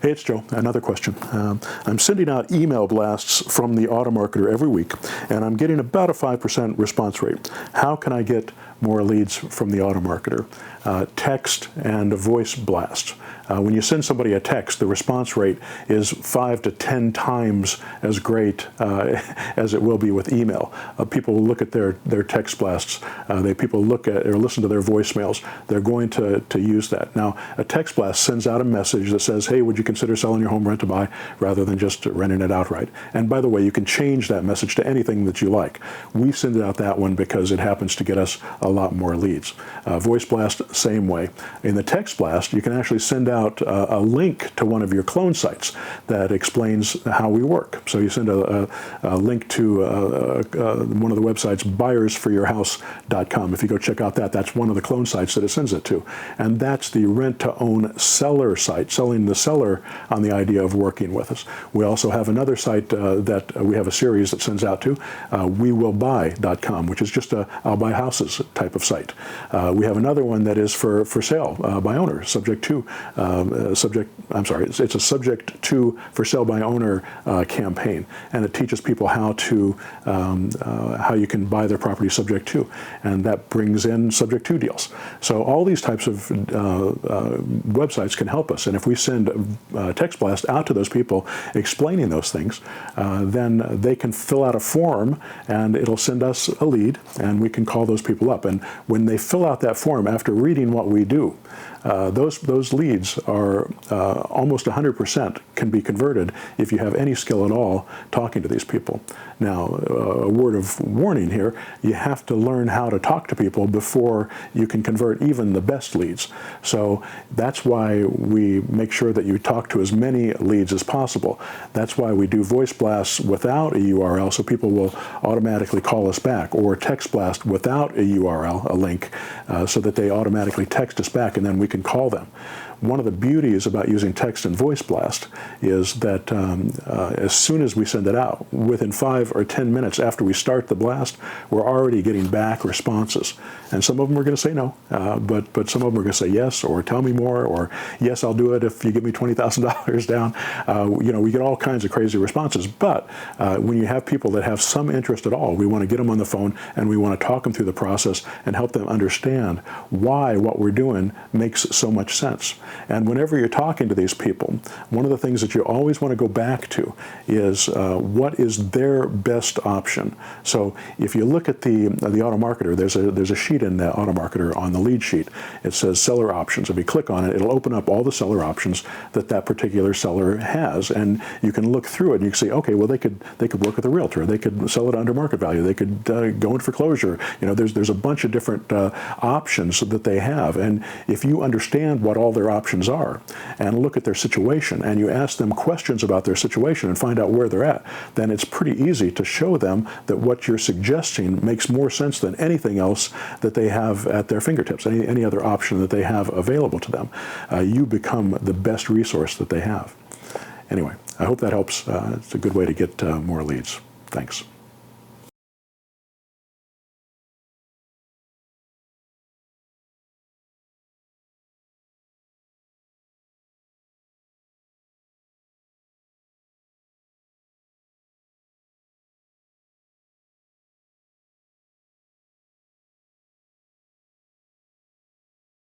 Hey, it's Joe. Another question. I'm sending out email blasts from the automarketer every week, and I'm getting about a 5% response rate. How can I get more leads from the automarketer? Text and voice blasts. When you send somebody a text, the response rate is 5 to 10 times as great as it will be with email. People will look at their text blasts. People look at or listen to their voicemails. They're going to use that. Now, a text blast sends out a message that says, hey, would you consider selling your home rent to buy rather than just renting it outright? And by the way, you can change that message to anything that you like. We send out that one because it happens to get us a lot more leads. Voice blast, same way. In the text blast, you can actually send out a link to one of your clone sites that explains how we work. So you send a link to one of the websites, buyersforyourhouse.com. If you go check out that, that's one of the clone sites that it sends it to. And that's the rent-to-own seller site, selling the seller on the idea of working with us. We also have another site that we have a series that sends out to, wewillbuy.com, which is just a I'll buy houses type of site. We have another one that is for sale by owner, it's a subject to for sale by owner campaign, and it teaches people how you can buy their property subject to, and that brings in subject to deals. So all these types of websites can help us, and if we send a text blast out to those people explaining those things, then they can fill out a form and it'll send us a lead, and we can call those people up. And when they fill out that form after reading what we do, those leads are almost 100% can be converted if you have any skill at all talking to these people. Now, a word of warning here, you have to learn how to talk to people before you can convert even the best leads. So that's why we make sure that you talk to as many leads as possible. That's why we do voice blasts without a URL, so people will automatically call us back, or text blast without a URL, a link, so that they automatically text us back and then we can call them. One of the beauties about using text and voice blast is that as soon as we send it out, within 5 or 10 minutes after we start the blast, we're already getting back responses. And some of them are going to say no, but some of them are going to say yes, or tell me more, or yes, I'll do it if you give me $20,000 down. We get all kinds of crazy responses. But when you have people that have some interest at all, we want to get them on the phone and we want to talk them through the process and help them understand why what we're doing makes so much sense. And whenever you're talking to these people, one of the things that you always want to go back to is what is their best option. So if you look at the automarketer, there's a sheet in the automarketer on the lead sheet. It says seller options. If you click on it, it'll open up all the seller options that particular seller has, and you can look through it and you can say, okay, well they could work with a realtor, they could sell it under market value, they could go in foreclosure. There's a bunch of different options that they have, and if you understand what all their options are and look at their situation and you ask them questions about their situation and find out where they're at, then it's pretty easy to show them that what you're suggesting makes more sense than anything else that they have at their fingertips, any other option that they have available to them. You become the best resource that they have. Anyway, I hope that helps. It's a good way to get more leads. Thanks.